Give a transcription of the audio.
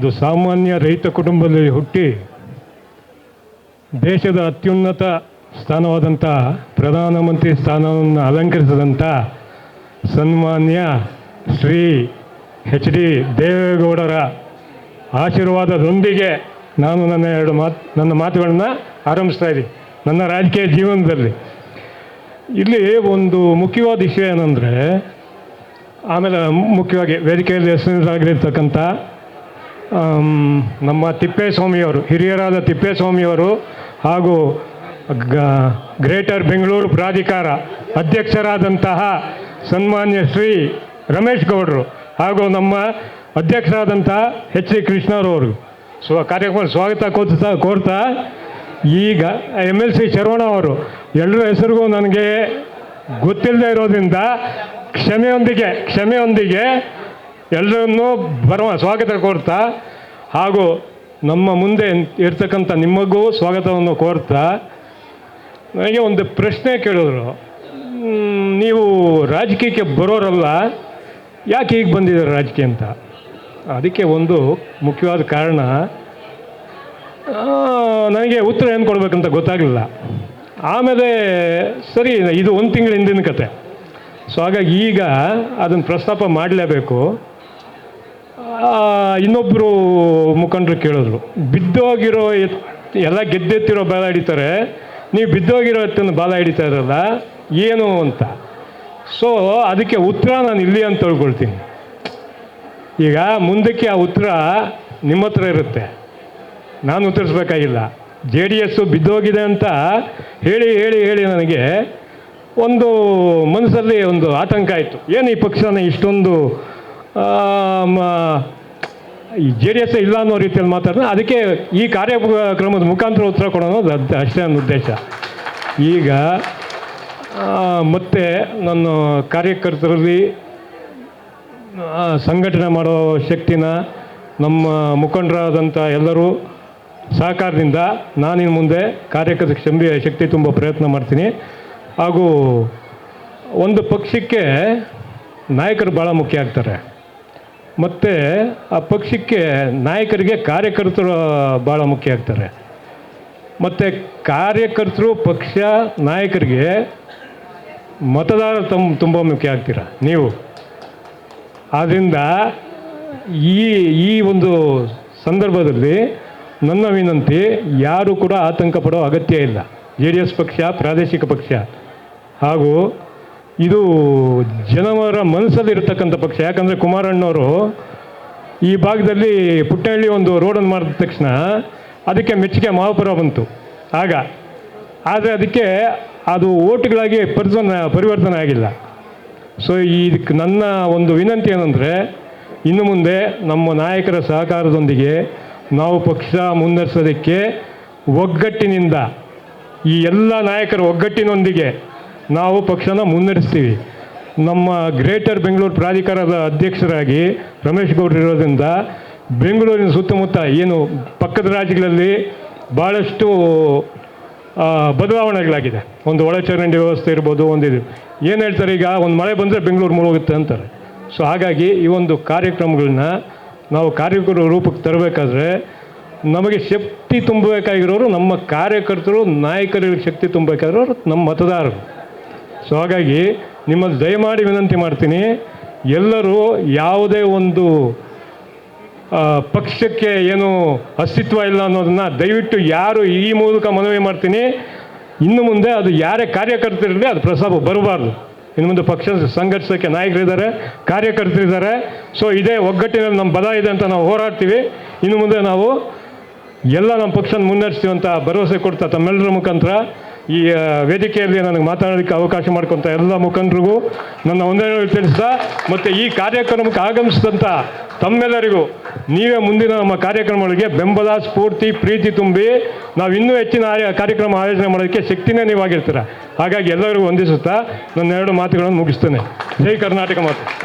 ಒಂದು ಸಾಮಾನ್ಯ ರೈತ ಕುಟುಂಬದಲ್ಲಿ ಹುಟ್ಟಿ ದೇಶದ ಅತ್ಯುನ್ನತ ಸ್ಥಾನವಾದಂಥ ಪ್ರಧಾನಮಂತ್ರಿ ಸ್ಥಾನವನ್ನು ಅಲಂಕರಿಸಿದಂಥ ಸನ್ಮಾನ್ಯ ಶ್ರೀ ಎಚ್ ಡಿ ದೇವೇಗೌಡರ ಆಶೀರ್ವಾದದೊಂದಿಗೆ ನಾನು ನನ್ನ ಮಾತುಗಳನ್ನು ಆರಂಭಿಸ್ತಾ ಇದ್ದೀನಿ. ನನ್ನ ರಾಜಕೀಯ ಜೀವನದಲ್ಲಿ ಇಲ್ಲಿ ಒಂದು ಮುಖ್ಯವಾದ ವಿಷಯ ಏನಂದರೆ, ಆಮೇಲೆ ಮುಖ್ಯವಾಗಿ ವೇದಿಕೆಯಲ್ಲಿ ಹೆಸರಾಗಿರ್ತಕ್ಕಂಥ ನಮ್ಮ ತಿಪ್ಪೇಸ್ವಾಮಿಯವರು, ಹಿರಿಯರಾದ ತಿಪ್ಪೇಸ್ವಾಮಿಯವರು ಹಾಗೂ ಗ್ರೇಟರ್ ಬೆಂಗಳೂರು ಪ್ರಾಧಿಕಾರ ಅಧ್ಯಕ್ಷರಾದಂತಹ ಸನ್ಮಾನ್ಯ ಶ್ರೀ ರಮೇಶ್ ಗೌಡರು ಹಾಗೂ ನಮ್ಮ ಅಧ್ಯಕ್ಷರಾದಂತಹ ಎಚ್ ಸಿ ಕೃಷ್ಣರವರು ಕಾರ್ಯಕ್ರಮ ಸ್ವಾಗತ ಕೋರ್ತಾ ಈಗ MLC ಶರವಣ ಅವರು ಎಲ್ಲರ ಹೆಸರಿಗೂ ನನಗೆ ಗೊತ್ತಿಲ್ಲದೆ ಇರೋದ್ರಿಂದ ಕ್ಷಮೆಯೊಂದಿಗೆ ಎಲ್ಲರನ್ನೂ ಸ್ವಾಗತ ಕೋರ್ತಾ ಹಾಗೂ ನಮ್ಮ ಮುಂದೆ ಇರ್ತಕ್ಕಂಥ ನಿಮಗೂ ಸ್ವಾಗತವನ್ನು ಕೋರ್ತಾ ನನಗೆ ಒಂದು ಪ್ರಶ್ನೆ ಕೇಳಿದ್ರು. ನೀವು ರಾಜಕೀಯಕ್ಕೆ ಬರೋರಲ್ಲ, ಯಾಕೆ ಈಗ ಬಂದಿದ್ದಾರೆ ರಾಜಕೀಯ ಅಂತ. ಅದಕ್ಕೆ ಒಂದು ಮುಖ್ಯವಾದ ಕಾರಣ, ನನಗೆ ಉತ್ತರ ಏನು ಕೊಡಬೇಕಂತ ಗೊತ್ತಾಗಲಿಲ್ಲ. ಆಮೇಲೆ ಸರಿ, ಇದು ಒಂದು ತಿಂಗಳ ಹಿಂದಿನ ಕತೆ. ಸೊ ಹಾಗಾಗಿ ಈಗ ಅದನ್ನು ಪ್ರಸ್ತಾಪ ಮಾಡಲೇಬೇಕು. ಇನ್ನೊಬ್ಬರು ಮುಖಂಡರು ಕೇಳಿದ್ರು, ಬಿದ್ದೋಗಿರೋ ಎಲ್ಲ ಗೆದ್ದೆತ್ತಿರೋ ಬಾಲ ಹಿಡಿತಾರೆ, ನೀವು ಬಿದ್ದೋಗಿರೋ ಎತ್ತನ್ನು ಬಾಲ ಹಿಡಿತಾ ಇರಲ್ಲ ಏನು ಅಂತ. ಸೊ ಅದಕ್ಕೆ ಉತ್ತರ ನಾನು ಇಲ್ಲಿ ಅಂತ ತಿಳ್ಕೊಳ್ತೀನಿ. ಈಗ ಮುಂದಕ್ಕೆ ಆ ಉತ್ತರ ನಿಮ್ಮ ಹತ್ರ ಇರುತ್ತೆ, ನಾನು ಉತ್ತರಿಸ್ಬೇಕಾಗಿಲ್ಲ. JDS ಬಿದ್ದೋಗಿದೆ ಅಂತ ಹೇಳಿ ನನಗೆ ಒಂದು ಮನಸ್ಸಲ್ಲಿ ಒಂದು ಆತಂಕ ಆಯಿತು. ಏನು ಈ ಪಕ್ಷನ ಇಷ್ಟೊಂದು ಈ JDS ಇಲ್ಲ ಅನ್ನೋ ರೀತಿಯಲ್ಲಿ ಮಾತಾಡಿದ್ರೆ, ಅದಕ್ಕೆ ಈ ಕಾರ್ಯಕ್ರಮದ ಮುಖಾಂತರ ಉತ್ತರ ಕೊಡೋಣ, ಅಷ್ಟೇ ನನ್ನ ಉದ್ದೇಶ. ಈಗ ಮತ್ತೆ ನನ್ನ ಕಾರ್ಯಕರ್ತರಲ್ಲಿ ಸಂಘಟನೆ ಮಾಡೋ ಶಕ್ತಿನ ನಮ್ಮ ಮುಖಂಡರಾದಂಥ ಎಲ್ಲರೂ ಸಹಕಾರದಿಂದ ನಾನಿನ್ನು ಮುಂದೆ ಕಾರ್ಯಕರ್ತರ ಶಕ್ತಿ ತುಂಬ ಪ್ರಯತ್ನ ಮಾಡ್ತೀನಿ. ಹಾಗೂ ಒಂದು ಪಕ್ಷಕ್ಕೆ ನಾಯಕರು ಭಾಳ ಮುಖ್ಯ ಆಗ್ತಾರೆ, ಮತ್ತು ಆ ಪಕ್ಷಕ್ಕೆ ನಾಯಕರಿಗೆ ಕಾರ್ಯಕರ್ತರು ಭಾಳ ಮುಖ್ಯ ಆಗ್ತಾರೆ, ಮತ್ತು ಕಾರ್ಯಕರ್ತರು ಪಕ್ಷ ನಾಯಕರಿಗೆ ಮತದಾರ ತುಂಬ ಮುಖ್ಯ ಆಗ್ತೀರ ನೀವು. ಆದ್ದರಿಂದ ಈ ಒಂದು ಸಂದರ್ಭದಲ್ಲಿ ನನ್ನ ವಿನಂತಿ, ಯಾರು ಕೂಡ ಆತಂಕ ಪಡೋ ಅಗತ್ಯ ಇಲ್ಲ. JDS ಪಕ್ಷ ಪ್ರಾದೇಶಿಕ ಪಕ್ಷ ಹಾಗೂ ಇದು ಜನವರ ಮನಸ್ಸಲ್ಲಿರ್ತಕ್ಕಂಥ ಪಕ್ಷ. ಯಾಕಂದರೆ ಕುಮಾರಣ್ಣವರು ಈ ಭಾಗದಲ್ಲಿ ಪುಟ್ಟಹಳ್ಳಿ ಒಂದು ರೋಡನ್ನು ಮಾಡಿದ ತಕ್ಷಣ ಅದಕ್ಕೆ ಮೆಚ್ಚುಗೆ ಮಹಾಪುರ ಬಂತು ಆಗ. ಆದರೆ ಅದಕ್ಕೆ ಅದು ಓಟ್ಗಳಾಗಿ ಪರಿವರ್ತನೆ ಆಗಿಲ್ಲ. ಸೊ ಇದಕ್ಕೆ ನನ್ನ ಒಂದು ವಿನಂತಿ ಏನಂದರೆ, ಇನ್ನು ಮುಂದೆ ನಮ್ಮ ನಾಯಕರ ಸಹಕಾರದೊಂದಿಗೆ ನಾವು ಪಕ್ಷ ಮುನ್ನಡೆಸೋದಕ್ಕೆ ಒಗ್ಗಟ್ಟಿನಿಂದ, ಈ ಎಲ್ಲ ನಾಯಕರ ಒಗ್ಗಟ್ಟಿನೊಂದಿಗೆ ನಾವು ಪಕ್ಷನ ಮುನ್ನಡೆಸ್ತೀವಿ. ನಮ್ಮ ಗ್ರೇಟರ್ ಬೆಂಗಳೂರು ಪ್ರಾಧಿಕಾರದ ಅಧ್ಯಕ್ಷರಾಗಿ ರಮೇಶ್ ಗೌಡರು ಇರೋದ್ರಿಂದ ಬೆಂಗಳೂರಿನ ಸುತ್ತಮುತ್ತ ಏನು ಪಕ್ಕದ ರಾಜ್ಯಗಳಲ್ಲಿ ಭಾಳಷ್ಟು ಬದಲಾವಣೆಗಳಾಗಿದೆ. ಒಂದು ಒಳಚರಂಡಿ ವ್ಯವಸ್ಥೆ ಇರ್ಬೋದು, ಒಂದಿದು ಏನು ಹೇಳ್ತಾರೆ, ಈಗ ಒಂದು ಮಳೆ ಬಂದರೆ ಬೆಂಗಳೂರು ಮುಳುಗುತ್ತೆ ಅಂತಾರೆ. ಸೊ ಹಾಗಾಗಿ ಈ ಒಂದು ಕಾರ್ಯಕ್ರಮಗಳನ್ನ ನಾವು ಕಾರ್ಯಕ್ರಮ ರೂಪಕ್ಕೆ ತರಬೇಕಾದ್ರೆ ನಮಗೆ ಶಕ್ತಿ ತುಂಬಬೇಕಾಗಿರೋರು ನಮ್ಮ ಕಾರ್ಯಕರ್ತರು, ನಾಯಕರಿಗೆ ಶಕ್ತಿ ತುಂಬಬೇಕಾಗಿರೋರು ನಮ್ಮ ಮತದಾರರು. ಸೊ ಹಾಗಾಗಿ ನಿಮ್ಮಲ್ಲಿ ದಯಮಾಡಿ ವಿನಂತಿ ಮಾಡ್ತೀನಿ, ಎಲ್ಲರೂ ಯಾವುದೇ ಒಂದು ಪಕ್ಷಕ್ಕೆ ಏನು ಅಸ್ತಿತ್ವ ಇಲ್ಲ ಅನ್ನೋದನ್ನು ದಯವಿಟ್ಟು ಯಾರು ಈ ಮೂಲಕ ಮನವಿ ಮಾಡ್ತೀನಿ, ಇನ್ನು ಮುಂದೆ ಅದು ಯಾರೇ ಕಾರ್ಯಕರ್ತರಿರಲಿ ಅದು ಪ್ರಸ್ತಾಪ ಬರಬಾರ್ದು. ಇನ್ನು ಮುಂದೆ ಪಕ್ಷ ಸಂಘಟಿಸೋಕ್ಕೆ ನಾಯಕರಿದ್ದಾರೆ, ಕಾರ್ಯಕರ್ತರಿದ್ದಾರೆ. ಸೊ ಇದೇ ಒಗ್ಗಟ್ಟಿನಲ್ಲಿ ನಮ್ಮ ಬಲ ಇದೆ ಅಂತ ನಾವು ಹೋರಾಡ್ತೀವಿ. ಇನ್ನು ಮುಂದೆ ನಾವು ಎಲ್ಲ ನಮ್ಮ ಪಕ್ಷನ ಮುನ್ನಡೆಸ್ತೀವಿ ಅಂತ ಭರವಸೆ ಕೊಡ್ತಾ ತಮ್ಮೆಲ್ಲರ ಮುಖಾಂತರ ಈ ವೇದಿಕೆಯಲ್ಲಿ ನನಗೆ ಮಾತಾಡೋದಕ್ಕೆ ಅವಕಾಶ ಮಾಡ್ಕೊತ ಎಲ್ಲ ಮುಖಂಡರಿಗೂ ನನ್ನ ವಂದನೆಗಳು ತಿಳಿಸ್ತಾ, ಮತ್ತು ಈ ಕಾರ್ಯಕ್ರಮಕ್ಕೆ ಆಗಮಿಸಿದಂಥ ತಮ್ಮೆಲ್ಲರಿಗೂ ನೀವೇ ಮುಂದಿನ ನಮ್ಮ ಕಾರ್ಯಕ್ರಮಗಳಿಗೆ ಬೆಂಬಲ, ಸ್ಫೂರ್ತಿ, ಪ್ರೀತಿ ತುಂಬಿ ನಾವು ಇನ್ನೂ ಹೆಚ್ಚಿನ ಕಾರ್ಯಕ್ರಮ ಆಯೋಜನೆ ಮಾಡೋದಕ್ಕೆ ಶಕ್ತಿನೇ ನೀವಾಗಿರ್ತೀರ. ಹಾಗಾಗಿ ಎಲ್ಲರಿಗೂ ವಂದಿಸುತ್ತಾ ನನ್ನ ಎರಡು ಮಾತುಗಳನ್ನು ಮುಗಿಸ್ತೇನೆ. ಜೈ ಕರ್ನಾಟಕ ಮಾತು.